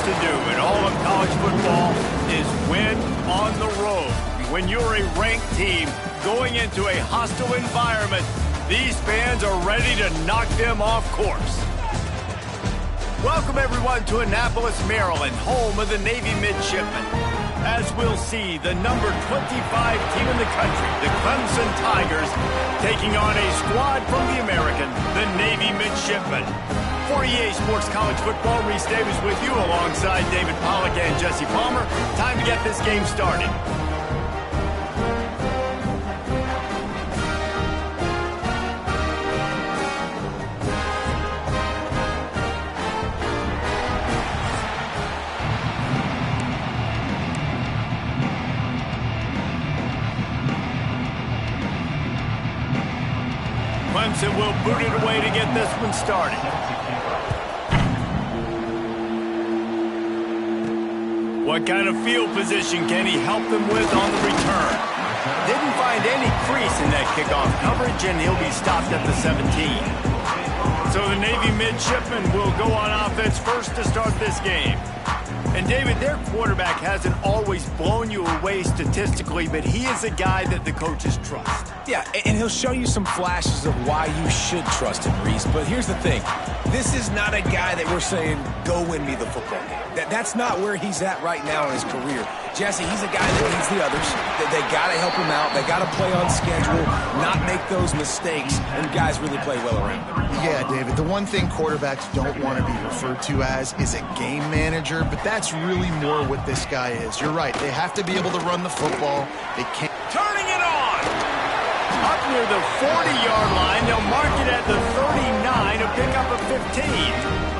to do in all of college football is win on the road. When you're a ranked team going into a hostile environment, these fans are ready to knock them off course. Welcome, everyone, to Annapolis, Maryland, home of the Navy Midshipmen. As we'll see, the number 25 team in the country, the Clemson Tigers, taking on a squad from the American, the Navy Midshipmen. For EA Sports College Football, Reese Davis with you alongside David Pollack and Jesse Palmer. Time to get this game started. Clemson will boot it away to get this one started. What kind of field position can he help them with on the return? Didn't find any crease in that kickoff coverage, and he'll be stopped at the 17. So the Navy Midshipmen will go on offense first to start this game. And David, their quarterback hasn't always blown you away statistically, but he is a guy that the coaches trust. Yeah, and he'll show you some flashes of why you should trust him, Reese. But here's the thing. This is not a guy that we're saying, go win me the football game. That's not where he's at right now in his career. Jesse, he's a guy that needs the others. They got to help him out. They got to play on schedule, not make those mistakes, and guys really play well around him. Yeah, David, the one thing quarterbacks don't want to be referred to as is a game manager, but that's really more what this guy is. You're right. They have to be able to run the football. They can't. Turning it on! Up near the 40-yard line, they'll mark it at the 39 to pick up a 15.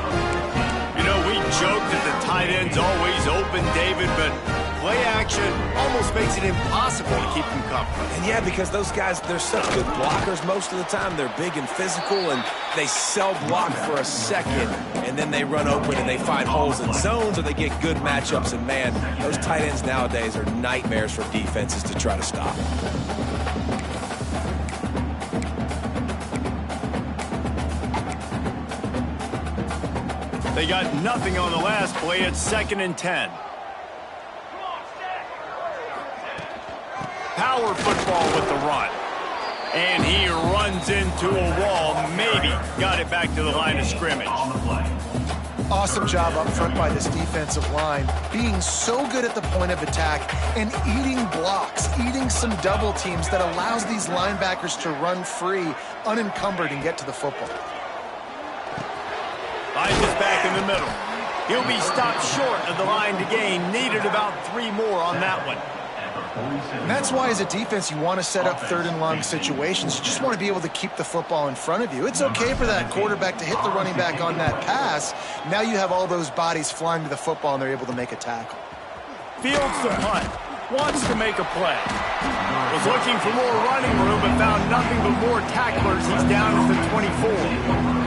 You know, we joke that the tight end's always open, David, but play action almost makes it impossible to keep them covered. And yeah, because those guys, they're such good blockers most of the time. They're big and physical, and they sell block for a second, and then they run open and they find holes in zones, or they get good matchups. And man, those tight ends nowadays are nightmares for defenses to try to stop. They got nothing on the last play. It's 2nd and 10. Power football with the run. And he runs into a wall. Maybe got it back to the line of scrimmage. Awesome job up front by this defensive line, being so good at the point of attack and eating blocks, eating some double teams that allows these linebackers to run free, unencumbered, and get to the football. Finds us back in the middle. He'll be stopped short of the line to gain. Needed about 3 more on that one. And that's why, as a defense, you want to set up 3rd and long situations. You just want to be able to keep the football in front of you. It's okay for that quarterback to hit the running back on that pass. Now you have all those bodies flying to the football, and they're able to make a tackle. Fields the punt. Wants to make a play. Was looking for more running room, but found nothing but more tacklers. He's down at the 24.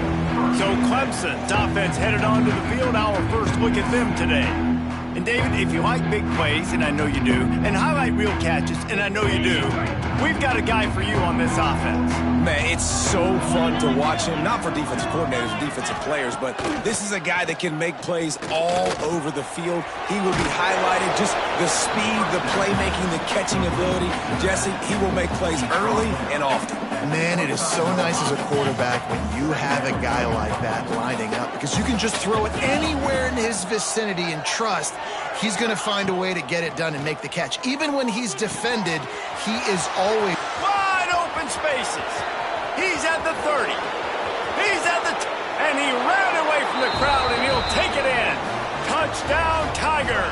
So Clemson's offense headed onto the field. Our first look at them today. And David, if you like big plays, and I know you do, and highlight real catches, and I know you do, we've got a guy for you on this offense. Man, it's so fun to watch him, not for defensive coordinators or defensive players, but this is a guy that can make plays all over the field. He will be highlighted, just the speed, the playmaking, the catching ability. Jesse, he will make plays early and often. Man, it is so nice as a quarterback when you have a guy like that lining up, because you can just throw it anywhere in his vicinity and trust he's going to find a way to get it done and make the catch. Even when he's defended, he is always wide open spaces. He's at the 30. He's at the and he ran away from the crowd, and he'll take it in. Touchdown, Tiger.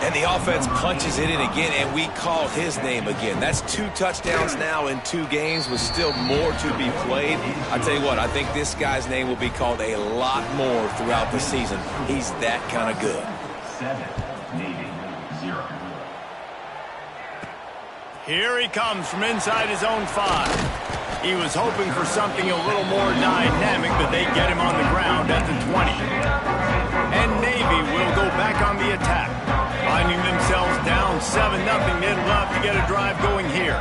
And the offense punches it in again, and we call his name again. That's 2 touchdowns now in 2 games with still more to be played. I tell you what, I think this guy's name will be called a lot more throughout the season. He's that kind of good. 7, Navy, 0. Here he comes from inside his own 5. He was hoping for something a little more dynamic, but they get him on the ground at the 20. And Navy will go back on the attack. Finding themselves down 7-0, they'd love to get a drive going here.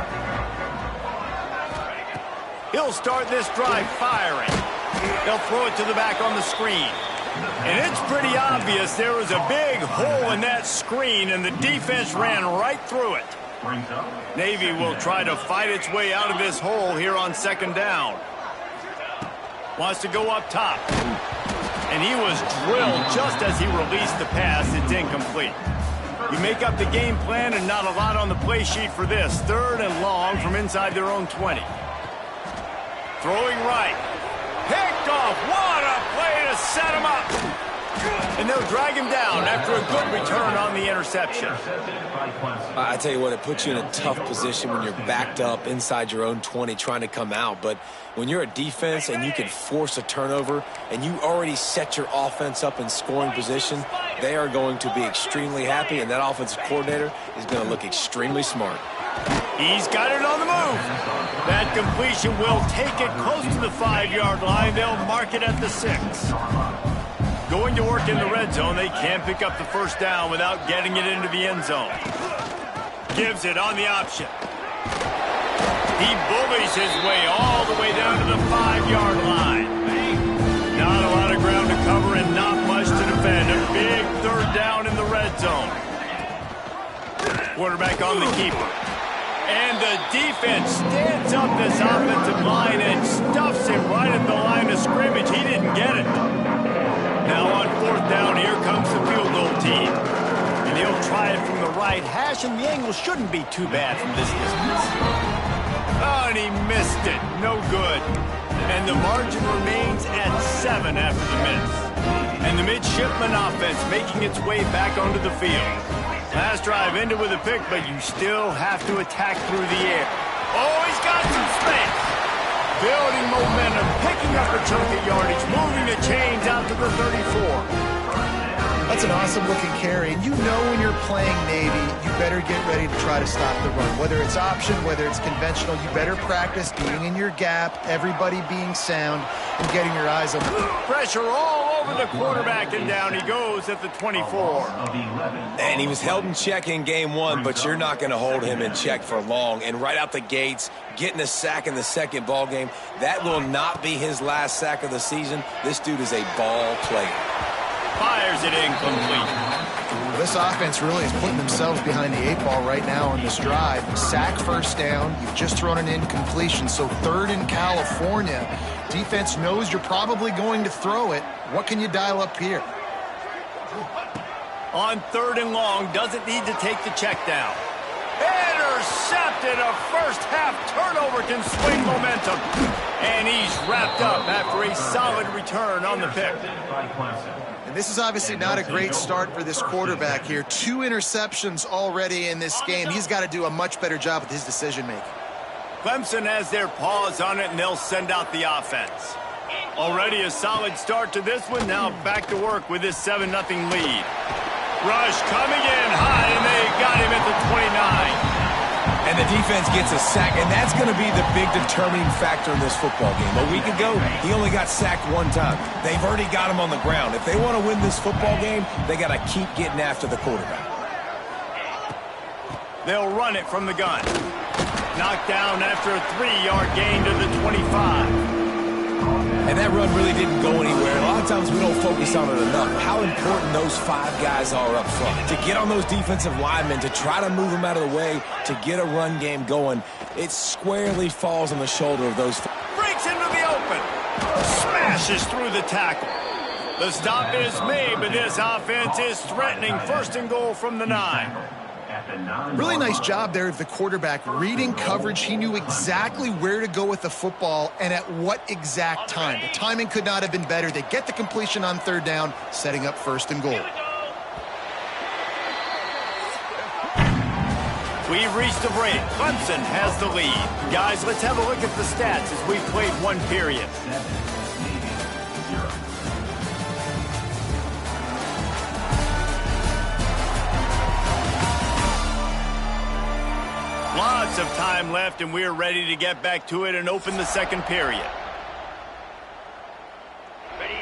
He'll start this drive firing. They'll throw it to the back on the screen. And it's pretty obvious there was a big hole in that screen, and the defense ran right through it. Navy will try to fight its way out of this hole here on second down. Wants to go up top. And he was drilled just as he released the pass. It's incomplete. You make up the game plan and not a lot on the play sheet for this. Third and long from inside their own 20. Throwing right. Picked off. What a play to set him up. And they'll drag him down after a good return on the interception. I tell you what, it puts you in a tough position when you're backed up inside your own 20 trying to come out. But when you're a defense and you can force a turnover and you already set your offense up in scoring position, they are going to be extremely happy, and that offensive coordinator is going to look extremely smart. He's got it on the move. That completion will take it close to the 5-yard line. They'll mark it at the 6. Going to work in the red zone, they can't pick up the first down without getting it into the end zone. Gives it on the option. He bullies his way all the way down to the 5-yard line. Not a lot of ground to cover and not much to defend. A big third down in the red zone. Quarterback on the keeper. And the defense stands up this offensive line and stuffs him right at the line of scrimmage. He didn't get it. Now on fourth down, here comes the field goal team. And he'll try it from the right hash, and the angle shouldn't be too bad from this distance. Oh, and he missed it. No good. And the margin remains at 7 after the miss. And the midshipman offense making its way back onto the field. Last drive ended with a pick, but you still have to attack through the air. Oh, he's got some space. Building momentum, picking up a chunk of yardage, moving the chains out to the 34. That's an awesome-looking carry. And you know when you're playing Navy, you better get ready to try to stop the run. Whether it's option, whether it's conventional, you better practice being in your gap, everybody being sound, and getting your eyes on the pressure all over the quarterback, and down he goes at the 24. And he was held in check in game 1, but you're not going to hold him in check for long. And right out the gates, getting a sack in the second ball game, that will not be his last sack of the season. This dude is a ball player. Fires it incomplete. This offense really is putting themselves behind the 8 ball right now on this drive. Sack first down. You've just thrown an incompletion, so third in California. Defense knows you're probably going to throw it. What can you dial up here? On third and long, doesn't need to take the check down. Intercepted. A first-half turnover can swing momentum. And he's wrapped up after a solid return on the pick. And this is obviously not a great start for this quarterback here. 2 interceptions already in this game. He's got to do a much better job with his decision-making. Clemson has their paws on it, and they'll send out the offense. Already a solid start to this one. Now back to work with this 7-0 lead. Rush coming in high, and they got him at the 29. And the defense gets a sack, and that's going to be the big determining factor in this football game. A week ago, he only got sacked 1 time. They've already got him on the ground. If they want to win this football game, they got to keep getting after the quarterback. They'll run it from the gun. Knocked down after a 3-yard gain to the 25. And that run really didn't go anywhere. A lot of times we don't focus on it enough. How important those 5 guys are up front. To get on those defensive linemen, to try to move them out of the way, to get a run game going, it squarely falls on the shoulder of those. Breaks into the open. Smashes through the tackle. The stop is made, but this offense is threatening. First and goal from the 9. Really nice job there of the quarterback reading coverage. He knew exactly where to go with the football and at what exact time. The timing could not have been better. They get the completion on third down, setting up first and goal. We've reached the break. Clemson has the lead. Guys, let's have a look at the stats as we've played 1 period. Lots of time left, and we're ready to get back to it and open the second period.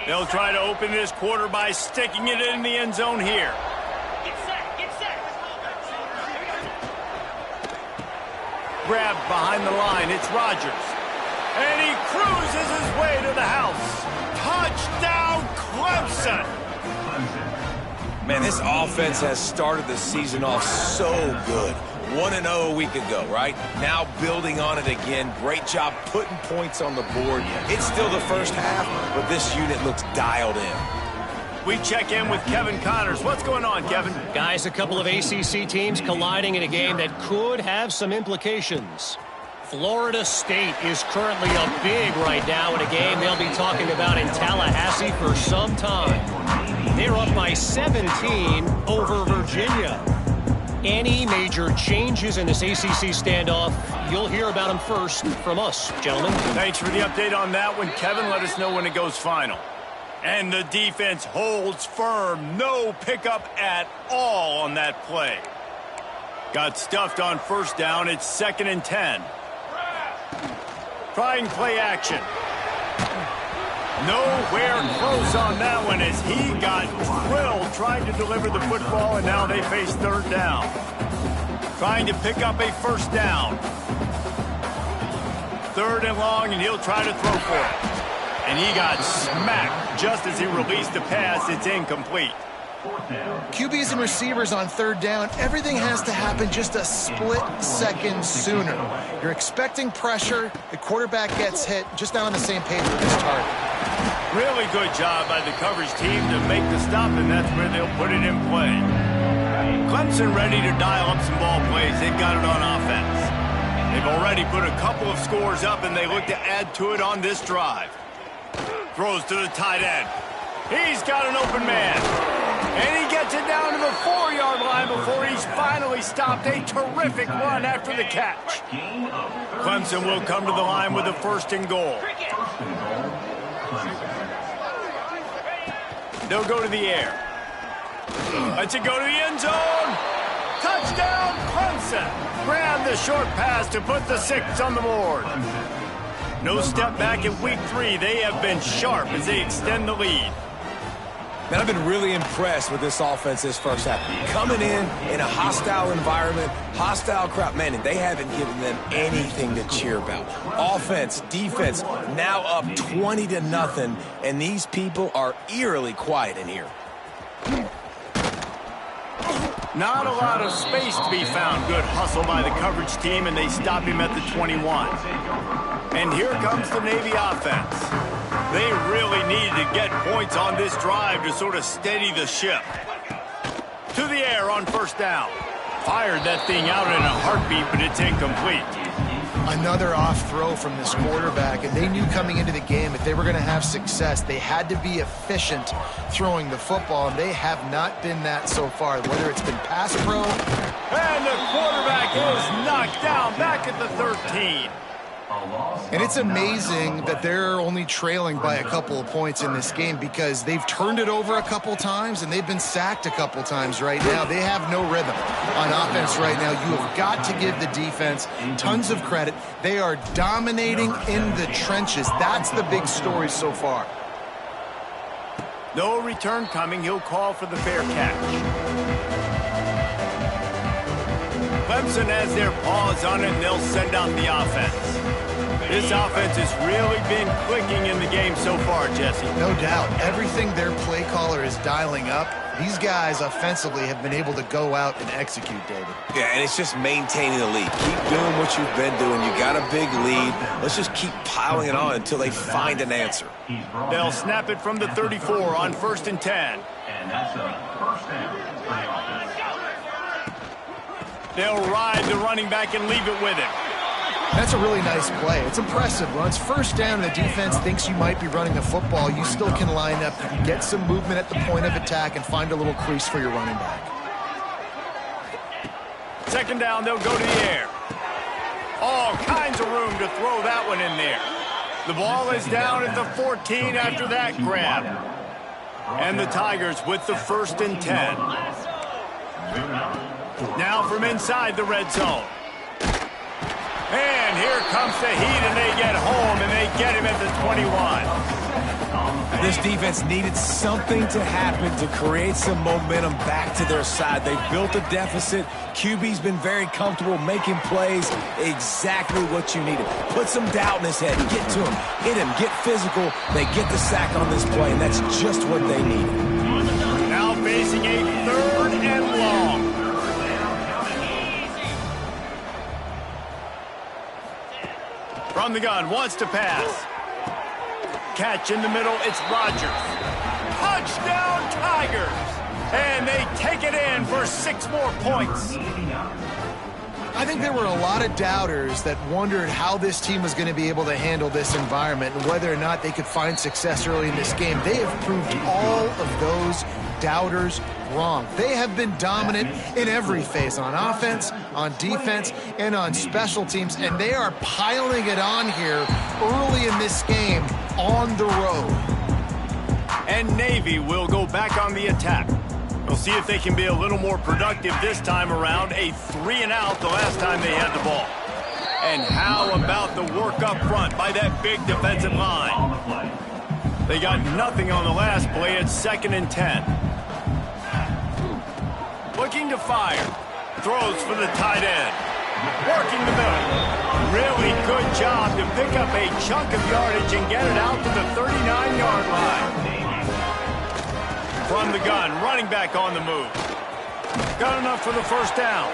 They'll try to open this quarter by sticking it in the end zone here. Get set. Grabbed behind the line, it's Rodgers. And he cruises his way to the house. Touchdown, Clemson. Man, this offense has started the season off so good. 1-0 a week ago, right? Now building on it again. Great job putting points on the board. It's still the first half, but this unit looks dialed in. We check in with Kevin Connors. What's going on, Kevin? Guys, a couple of ACC teams colliding in a game that could have some implications. Florida State is currently up big right now in a game they'll be talking about in Tallahassee for some time. They're up by 17 over Virginia. Any major changes in this ACC standoff, you'll hear about them first from us, gentlemen. Thanks for the update on that one, Kevin. Let us know when it goes final. And the defense holds firm. No pickup at all on that play. Got stuffed on first down. It's 2nd and 10. Trying play action. Nowhere close on that one as he got drilled trying to deliver the football, and now they face 3rd down. Trying to pick up a first down. 3rd and long, and he'll try to throw for it. And he got smacked just as he released the pass. It's incomplete. QBs and receivers on 3rd down, everything has to happen just a split second sooner. You're expecting pressure, the quarterback gets hit, just not on the same page with his target. Really good job by the coverage team to make the stop, and that's where they'll put it in play. Clemson ready to dial up some ball plays. They've got it on offense. They've already put a couple of scores up, and they look to add to it on this drive. Throws to the tight end. He's got an open man. And he gets it down to the 4-yard line before he's finally stopped. A terrific run after the catch. Clemson will come to the line with a 1st and goal. They'll go to the air. Lets it go to the end zone. Touchdown, Clemson. Grab the short pass to put the 6 on the board. No step back in week 3. They have been sharp as they extend the lead. Man, I've been really impressed with this offense this first half. Coming in a hostile environment, hostile crowd, man, and they haven't given them anything to cheer about. Offense, defense, now up 20-0, and these people are eerily quiet in here. Not a lot of space to be found. Good hustle by the coverage team, and they stop him at the 21. And here comes the Navy offense. They really need to get points on this drive to sort of steady the ship. To the air on 1st down. Fired that thing out in a heartbeat, but it's incomplete. Another off throw from this quarterback, and they knew coming into the game if they were going to have success, they had to be efficient throwing the football, and they have not been that so far, whether it's been pass pro. And the quarterback is knocked down back at the 13. And it's amazing that they're only trailing by a couple of points in this game because they've turned it over a couple times and they've been sacked a couple times right now. They have no rhythm on offense right now. You have got to give the defense tons of credit. They are dominating in the trenches. That's the big story so far. No return coming. He'll call for the fair catch. Clemson has their paws on it, and they'll send out the offense. This offense has really been clicking in the game so far, Jesse. No doubt. Everything their play caller is dialing up, these guys offensively have been able to go out and execute, David. Yeah, and it's just maintaining the lead. Keep doing what you've been doing. You got a big lead. Let's just keep piling it on until they find an answer. They'll snap it from the 34 on 1st and 10. And that's a 1st down for the offense. They'll ride the running back and leave it with him. That's a really nice play. It's impressive. When it's 1st down and the defense thinks you might be running the football, you still can line up, get some movement at the point of attack, and find a little crease for your running back. 2nd down, they'll go to the air. All kinds of room to throw that one in there. The ball is down at the 14 after that grab. And the Tigers with the 1st and 10. Now from inside the red zone. And here comes the heat, and they get home, and they get him at the 21. This defense needed something to happen to create some momentum back to their side. They built a deficit. QB's been very comfortable making plays. Exactly what you needed. Put some doubt in his head. Get to him. Hit him. Get physical. They get the sack on this play, and that's just what they needed. Now facing a 3rd and long. From the gun, wants to pass. Catch in the middle, it's Rodgers. Touchdown, Tigers! And they take it in for 6 more points. I think there were a lot of doubters that wondered how this team was going to be able to handle this environment and whether or not they could find success early in this game. They have proved all of those doubters wrong. They have been dominant in every phase, on offense, on defense, and on special teams, and they are piling it on here early in this game on the road. And Navy will go back on the attack. We'll see if they can be a little more productive this time around. A 3-and-out the last time they had the ball. And how about the work up front by that big defensive line? They got nothing on the last play. It's 2nd and 10. Looking to fire. Throws for the tight end. Working the middle. Really good job to pick up a chunk of yardage and get it out to the 39-yard line. From the gun, running back on the move. Got enough for the 1st down.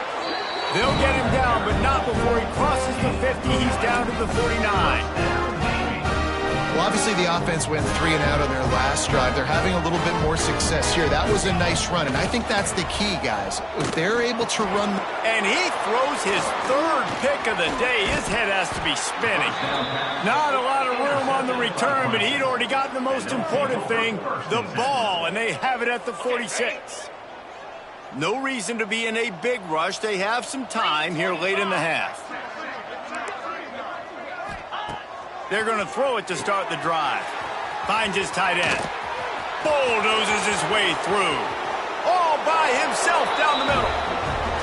They'll get him down, but not before he crosses the 50. He's down to the 49. Well, obviously the offense went 3-and-out on their last drive. They're having a little bit more success here. That was a nice run, and I think that's the key, guys. If they're able to run... And he throws his 3rd pick of the day. His head has to be spinning. Not a lot of room on the return, but he'd already gotten the most important thing, the ball, and they have it at the 46. No reason to be in a big rush. They have some time here late in the half. They're going to throw it to start the drive. Finds his tight end. Bulldozes his way through. All by himself down the middle.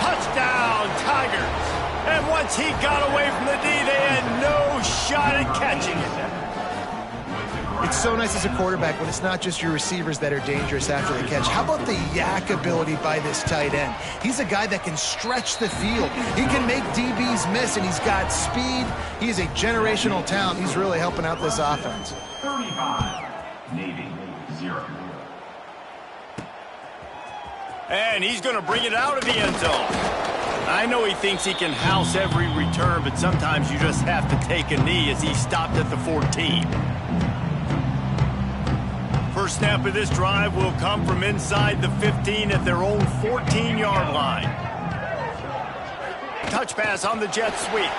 Touchdown, Tigers. And once he got away from the D, they had no shot at catching it. It's so nice as a quarterback when it's not just your receivers that are dangerous after the catch. How about the yak ability by this tight end? He's a guy that can stretch the field. He can make DBs miss, and he's got speed. He's a generational talent. He's really helping out this offense. 35, Navy, 0. And he's going to bring it out of the end zone. I know he thinks he can house every return, but sometimes you just have to take a knee as he stopped at the 14. First snap of this drive will come from inside the 15 at their own 14-yard line. Touch pass on the jet sweep.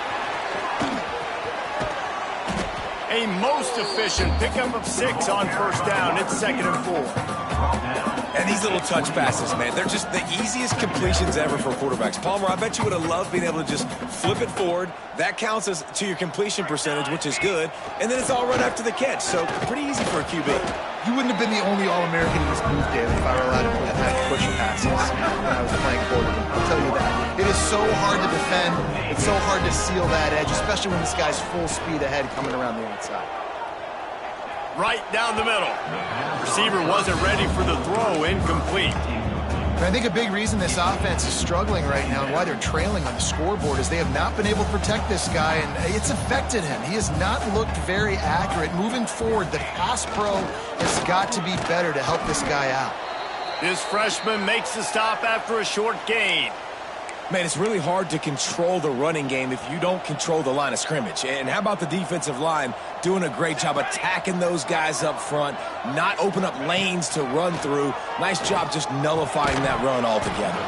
A most efficient pickup of 6 on 1st down. It's 2nd and 4. And these little touch passes, man, they're just the easiest completions ever for quarterbacks. Palmer, I bet you would have loved being able to just flip it forward. That counts as to your completion percentage, which is good. And then it's all right after the catch. So pretty easy for a QB. You wouldn't have been the only All-American in this booth, David, if I were allowed to have push passes when I was playing quarterback. I'll tell you that. It is so hard to defend. It's so hard to seal that edge, especially when this guy's full speed ahead coming around the outside. Right down the middle. Receiver wasn't ready for the throw, incomplete. And I think a big reason this offense is struggling right now and why they're trailing on the scoreboard is they have not been able to protect this guy, and it's affected him. He has not looked very accurate. Moving forward, the pass pro has got to be better to help this guy out. This freshman makes the stop after a short gain. Man, it's really hard to control the running game if you don't control the line of scrimmage. And how about the defensive line doing a great job attacking those guys up front, not open up lanes to run through. Nice job just nullifying that run altogether.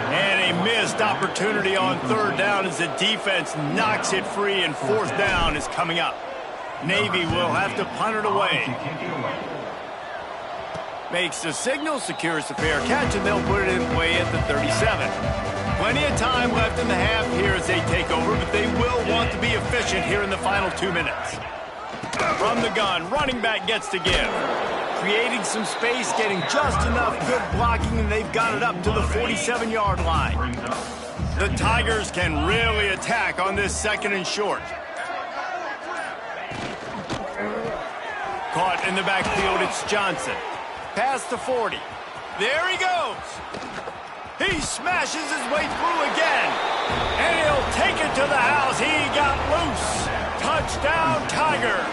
And a missed opportunity on 3rd down as the defense knocks it free, and 4th down is coming up. Navy will have to punt it away. Makes the signal, secures the fair catch, and they'll put it in play at the 37. Plenty of time left in the half here as they take over, but they will want to be efficient here in the final 2 minutes. From the gun, running back gets to give. Creating some space, getting just enough good blocking, and they've got it up to the 47-yard line. The Tigers can really attack on this 2nd and short. Caught In the backfield, it's Johnson. Past the 40. There he goes. He smashes his way through again. And he'll take it to the house. He got loose. Touchdown, Tigers.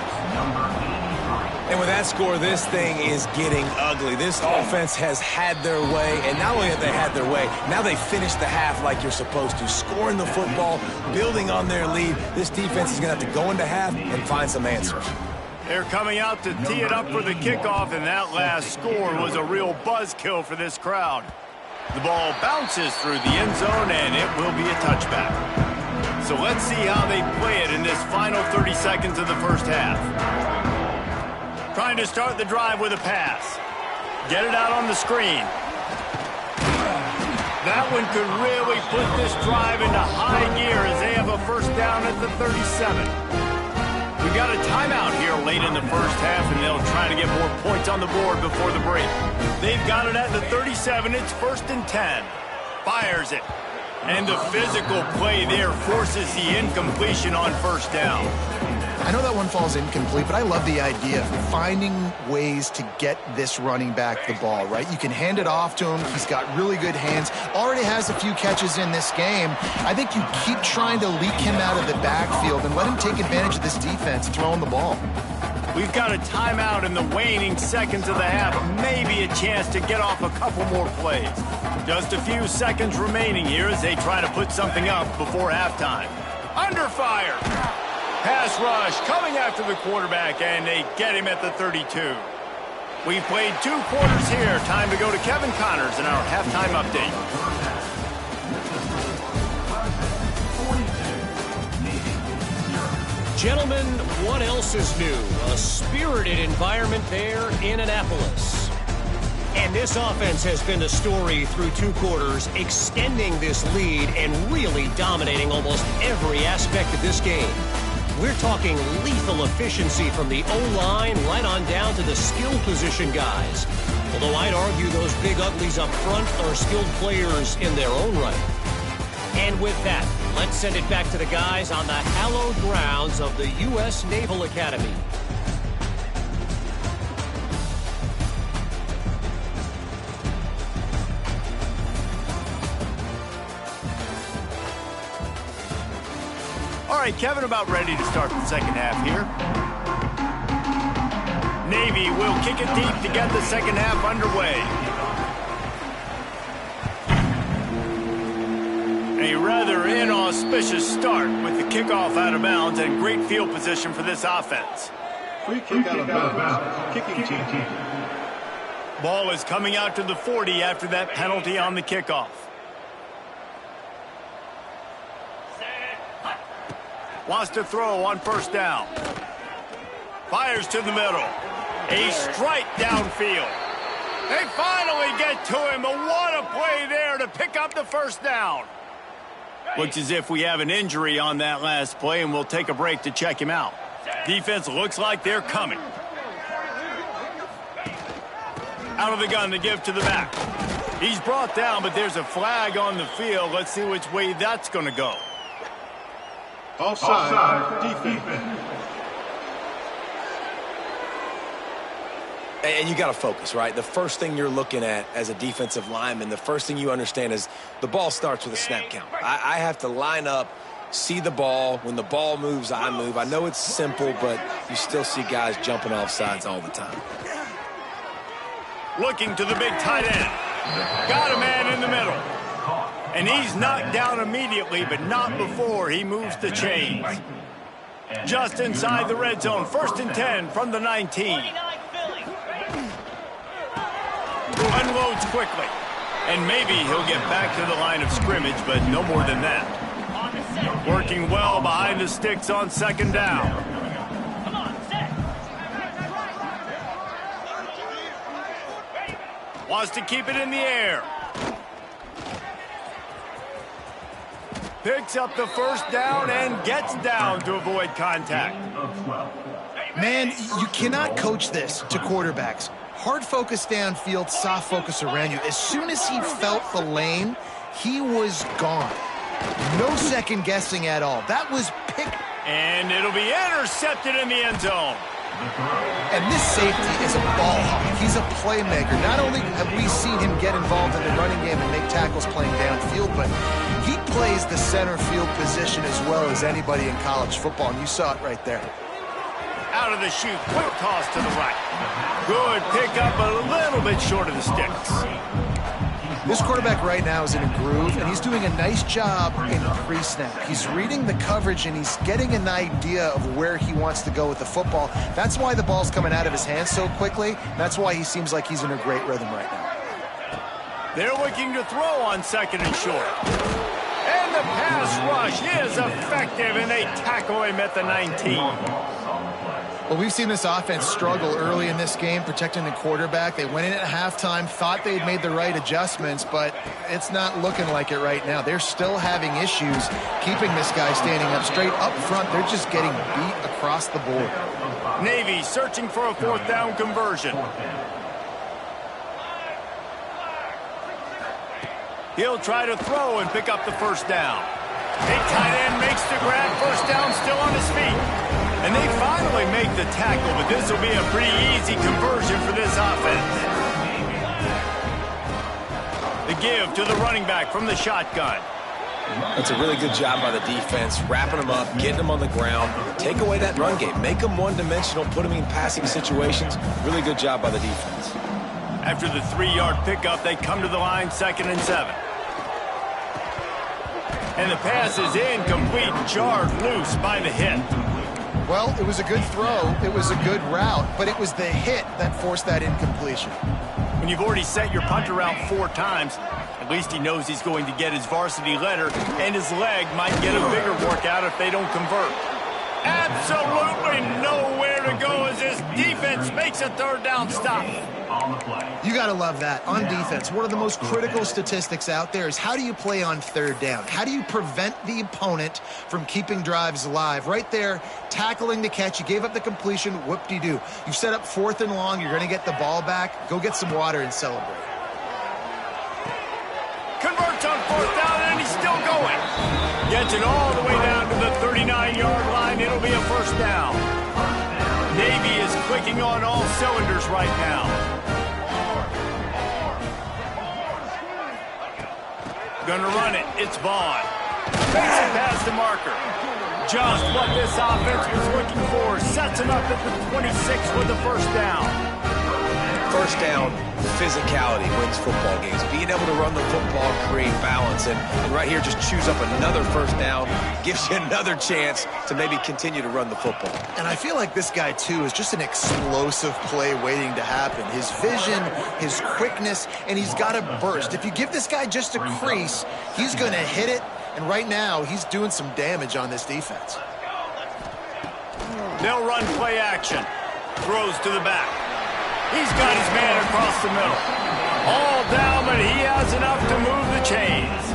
And with that score, this thing is getting ugly. This offense has had their way, and not only have they had their way, now they finish the half like you're supposed to, scoring the football, building on their lead. This defense is going to have to go into half and find some answers. They're coming out to tee it up for the kickoff, and that last score was a real buzzkill for this crowd. The ball bounces through the end zone, and it will be a touchback. So let's see how they play it in this final 30 seconds of the first half. Trying to start the drive with a pass. Get it out on the screen. That one could really put this drive into high gear as they have a first down at the 37. We've got a timeout here late in the first half, and they'll try to get more points on the board before the break. They've got it at the 37. It's 1st and 10. Fires it. And the physical play there forces the incompletion on first down. I know that one falls incomplete, but I love the idea of finding ways to get this running back the ball, right? You can hand it off to him. He's got really good hands. Already has a few catches in this game. I think you keep trying to leak him out of the backfield and let him take advantage of this defense throwing the ball. We've got a timeout in the waning seconds of the half. Maybe a chance to get off a couple more plays. Just a few seconds remaining here as they try to put something up before halftime. Under fire. Pass rush coming after the quarterback, and they get him at the 32. We've played 2 quarters here. Time to go to Kevin Connors in our halftime update. Gentlemen, what else is new? A spirited environment there in Annapolis. And this offense has been the story through 2 quarters, extending this lead and really dominating almost every aspect of this game. We're talking lethal efficiency from the O-line right on down to the skill position guys. Although I'd argue those big uglies up front are skilled players in their own right. And with that, let's send it back to the guys on the hallowed grounds of the U.S. Naval Academy. All right, Kevin, about ready to start the second half here. Navy will kick it deep to get the second half underway. A rather inauspicious start with the kickoff out of bounds and great field position for this offense. Free kick out of bounds. Kicking team. Ball is coming out to the 40 after that penalty on the kickoff. Wants to throw on first down. Fires to the middle. A strike downfield. They finally get to him, but what a play there to pick up the first down. Looks as if we have an injury on that last play, and we'll take a break to check him out. Defense looks like they're coming. Out of the gun to give to the back. He's brought down, but there's a flag on the field. Let's see which way that's going to go. Offside. Defense. And you got to focus, right? The first thing you're looking at as a defensive lineman, the first thing you understand is the ball starts with a snap count. I have to line up, see the ball. When the ball moves, I move. I know it's simple, but you still see guys jumping off sides all the time. Looking to the big tight end. Got a man in the middle. And he's knocked down immediately, but not before he moves the chains. Just inside the red zone, 1st and 10 from the 19. Unloads quickly. And maybe he'll get back to the line of scrimmage, but no more than that. Working well behind the sticks on 2nd down. Wants to keep it in the air. Picks up the first down and gets down to avoid contact. Man, you cannot coach this to quarterbacks. Hard focus downfield, soft focus around you. As soon as he felt the lane, he was gone. No second guessing at all. That was picked. And it'll be intercepted in the end zone. And this safety is a ball hawk. He's a playmaker. Not only have we seen him get involved in the running game and make tackles playing downfield, but he plays the center field position as well as anybody in college football, and you saw it right there. Out of the chute, quick toss to the right. Good pickup, a little bit short of the sticks. This quarterback right now is in a groove, and he's doing a nice job in pre-snap. He's reading the coverage, and he's getting an idea of where he wants to go with the football. That's why the ball's coming out of his hands so quickly. That's why he seems like he's in a great rhythm right now. They're looking to throw on second and short. And the pass rush is effective, and they tackle him at the 19. Well, we've seen this offense struggle early in this game, protecting the quarterback. They went in at halftime, thought they'd made the right adjustments, but it's not looking like it right now. They're still having issues keeping this guy standing up straight up front. They're just getting beat across the board. Navy searching for a fourth down conversion. He'll try to throw and pick up the first down. Big tight end makes the grab, first down, still on his feet. And they finally make the tackle, but this will be a pretty easy conversion for this offense. The give to the running back from the shotgun. That's a really good job by the defense, wrapping them up, getting them on the ground. Take away that run game. Make them one-dimensional, put them in passing situations. Really good job by the defense. After the 3-yard pickup, they come to the line, 2nd and 7. And the pass is incomplete, jarred loose by the hit. Well, it was a good throw, it was a good route, but it was the hit that forced that incompletion. When you've already set your punter out 4 times, at least he knows he's going to get his varsity letter, and his leg might get a bigger workout if they don't convert. Absolutely nowhere to go as this defense makes a 3rd down stop. You got to love that. On defense, one of the most critical statistics out there is how do you play on 3rd down? How do you prevent the opponent from keeping drives alive? Right there, tackling the catch. You gave up the completion. Whoop-de-doo. You've set up 4th and long. You're going to get the ball back. Go get some water and celebrate. Converts on 4th down, and he's still going. Gets it all the way down to the 39-yard line. It'll be a first down. Navy is clicking on all cylinders right now. Gonna run it. It's Vaughn. Basic pass to Marker. Just what this offense was looking for. Sets him up at the 26 with the first down. First down, physicality wins football games. Being able to run the football, create balance, and right here just choose up another first down, gives you another chance to maybe continue to run the football. And I feel like this guy, too, is just an explosive play waiting to happen. His vision, his quickness, and he's got a burst. If you give this guy just a crease, he's going to hit it, and right now he's doing some damage on this defense. They'll run play action. Throws to the back. He's got his man across the middle. All down, but he has enough to move the chains.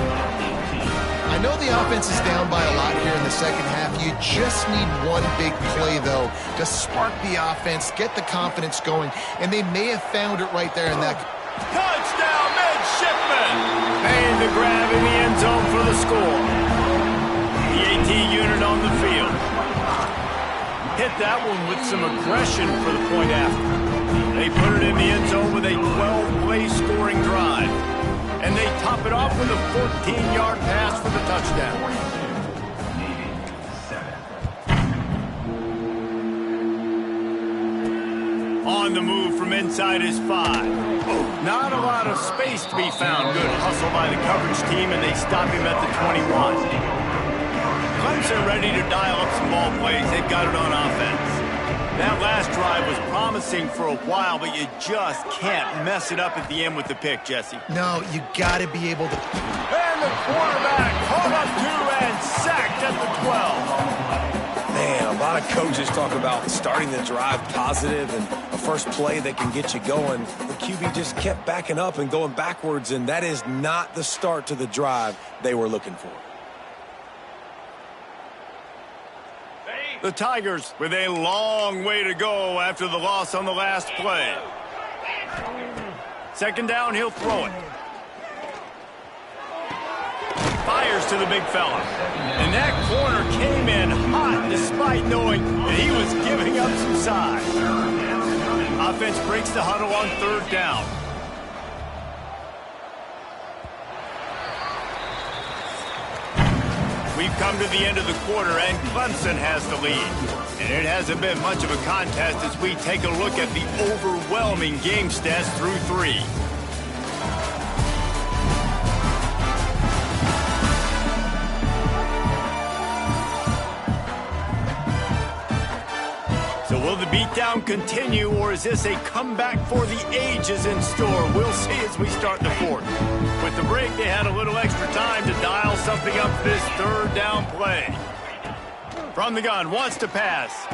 I know the offense is down by a lot here in the second half. You just need one big play, though, to spark the offense, get the confidence going, and they may have found it right there in that. Touchdown, midshipman! Made the grab in the end zone for the score. The AT unit on the field. Hit that one with some aggression for the point after. They put it in the end zone with a 12-play scoring drive. And they top it off with a 14-yard pass for the touchdown. On the move from inside his 5. Not a lot of space to be found. Good hustle by the coverage team, and they stop him at the 21. Clemson ready to dial up some ball plays. They've got it on offense. That last drive was promising for a while, but you just can't mess it up at the end with the pick, Jesse. No, you got to be able to. And the quarterback caught up to and sacked at the 12. Man, a lot of coaches talk about starting the drive positive and a first play that can get you going. The QB just kept backing up and going backwards, and that is not the start to the drive they were looking for. The Tigers with a long way to go after the loss on the last play. Second down, he'll throw it. fires to the big fella. And that corner came in hot despite knowing that he was giving up some size. Offense breaks the huddle on third down. We've come to the end of the quarter, and Clemson has the lead. And it hasn't been much of a contest as we take a look at the overwhelming game stats through 3. So will the beatdown continue, or is this a comeback for the ages in store? We'll see as we start the fourth. With the break, they had a little extra time to dial something up for this third down play. From the gun, wants to pass.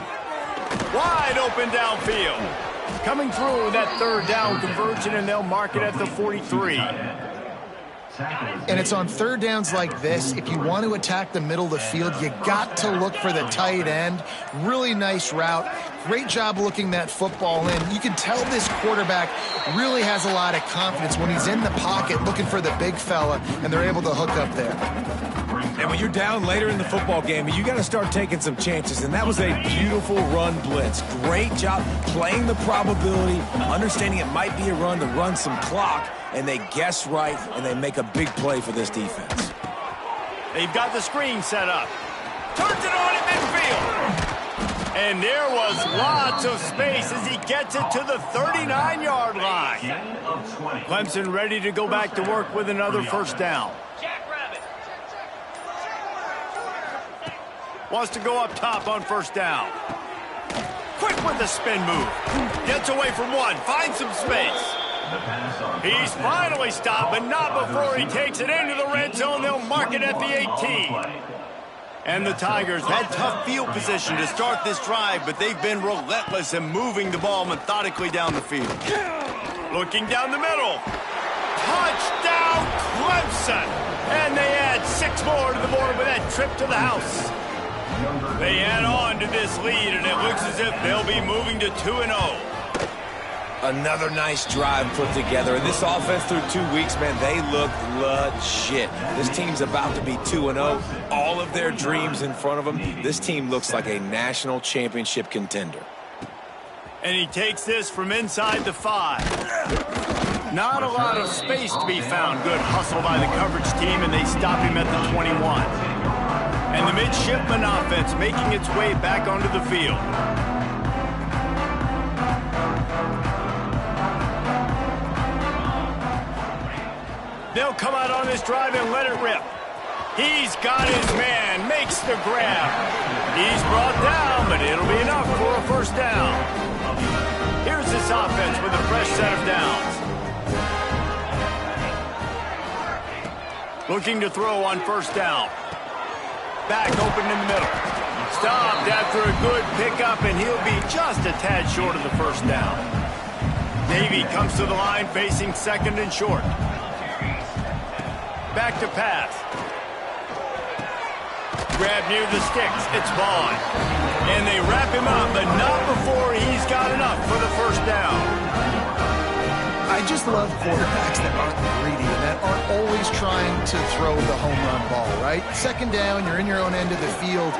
Wide open downfield. Coming through with that third down conversion, and they'll mark it at the 43. And it's on third downs like this, if you want to attack the middle of the field, you got to look for the tight end. Really nice route. Great job looking that football in. You can tell this quarterback really has a lot of confidence when he's in the pocket looking for the big fella, and they're able to hook up there. And when you're down later in the football game, you got to start taking some chances, and that was a beautiful run blitz. Great job playing the probability, understanding it might be a run to run some clock, and they guess right, and they make a big play for this defense. They've got the screen set up. Turns it on at midfield. And there was lots of space as he gets it to the 39-yard line. Clemson ready to go back to work with another first down. Wants to go up top on first down. Quick with the spin move. Gets away from one. Finds some space. He's finally stopped, but not before he takes it into the red zone. They'll mark it at the 18. And the Tigers had tough field position to start this drive, but they've been relentless in moving the ball methodically down the field. Looking down the middle. Touchdown, Clemson! And they add 6 more to the board with that trip to the house. They add on to this lead, and it looks as if they'll be moving to 2-0. Another nice drive put together. And this offense through 2 weeks, man, they look legit. This team's about to be 2-0. All of their dreams in front of them. This team looks like a national championship contender. And he takes this from inside the 5. Not a lot of space to be found. Good hustle by the coverage team, and they stop him at the 21. And the midshipman offense making its way back onto the field. They'll come out on this drive and let it rip. He's got his man, makes the grab. He's brought down, but it'll be enough for a first down. Here's this offense with a fresh set of downs. Looking to throw on first down. Back open in the middle. Stopped after a good pickup, and he'll be just a tad short of the first down. Navy comes to the line facing second and short. Back to pass. Grab near the sticks. It's Vaughn. And they wrap him up, but not before he's got enough for the first down. I just love quarterbacks that aren't greedy and that aren't always trying to throw the home run ball, right? Second down, you're in your own end of the field.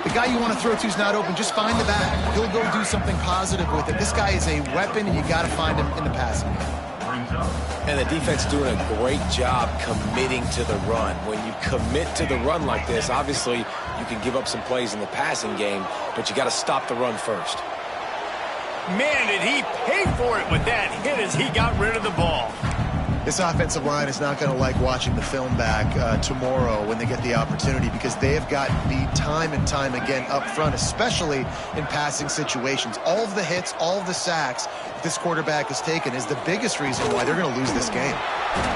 The guy you want to throw to is not open. Just find the back. He'll go do something positive with it. This guy is a weapon, and you got to find him in the passing game. And the defense doing a great job committing to the run. When you commit to the run like this, obviously you can give up some plays in the passing game, but you got to stop the run first. Man, did he pay for it with that hit as he got rid of the ball. This offensive line is not going to like watching the film back tomorrow when they get the opportunity, because they have gotten beat time and time again up front, especially in passing situations. All of the hits, all of the sacks this quarterback has taken is the biggest reason why they're going to lose this game.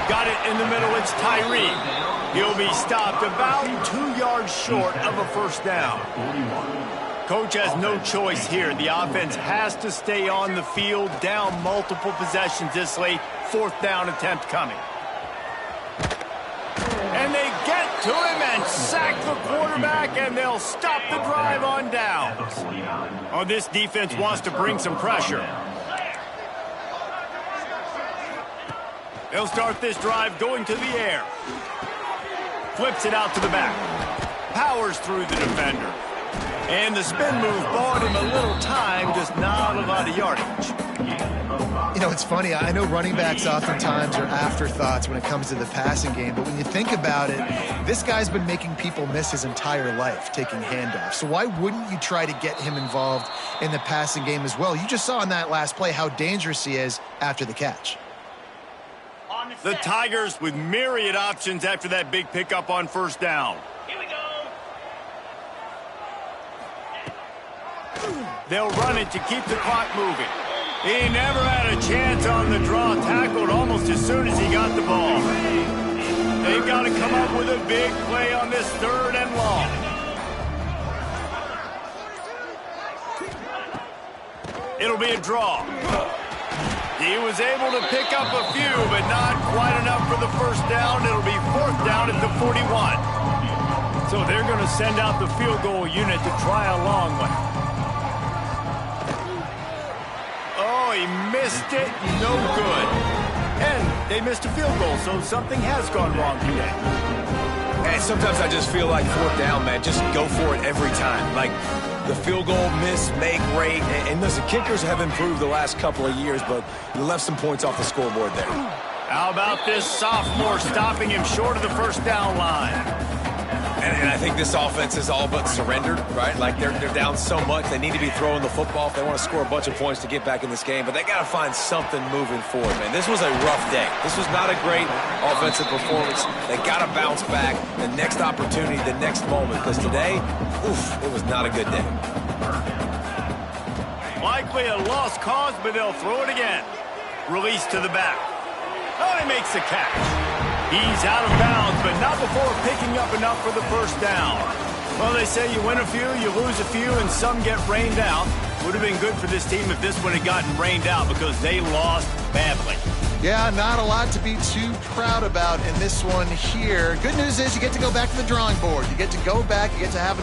Got it in the middle. It's Tyree. He'll be stopped about 2 yards short of a first down. Coach has no choice here. The offense has to stay on the field, down multiple possessions this late. Fourth down attempt coming. And they get to him and sack the quarterback, and they'll stop the drive on downs. Oh, this defense wants to bring some pressure. They'll start this drive going to the air. Flips it out to the back. Powers through the defender. And the spin move bought him a little time, just not a lot of yardage. You know, it's funny. I know running backs oftentimes are afterthoughts when it comes to the passing game, but when you think about it, this guy's been making people miss his entire life taking handoffs. So why wouldn't you try to get him involved in the passing game as well? You just saw in that last play how dangerous he is after the catch. The Tigers with myriad options after that big pickup on first down. Here we go. They'll run it to keep the clock moving. He never had a chance on the draw, tackled almost as soon as he got the ball. They've got to come up with a big play on this 3rd and long. It'll be a draw. He was able to pick up a few, but not quite enough for the first down. It'll be 4th down at the 41. So they're going to send out the field goal unit to try a long one. Oh, he missed it. No good. And they missed a field goal, so something has gone wrong today. And sometimes I just feel like 4th down, man. Just go for it every time. Like the field goal miss, make rate. And listen, kickers have improved the last couple of years, but you left some points off the scoreboard there. How about this sophomore stopping him short of the first down line? And I think this offense is all but surrendered, right? Like they're down so much. They need to be throwing the football if they want to score a bunch of points to get back in this game. But they got to find something moving forward, man. This was a rough day. This was not a great offensive performance. They got to bounce back the next opportunity, the next moment. Because today, it was not a good day. Likely a lost cause, but they'll throw it again. Release to the back. Oh, he makes the catch. He's out of bounds, but not before picking up enough for the first down. Well, they say you win a few, you lose a few, and some get rained out. Would have been good for this team if this one had gotten rained out because they lost badly. Yeah, not a lot to be too proud about in this one here. Good news is you get to go back to the drawing board. You get to go back, you get to have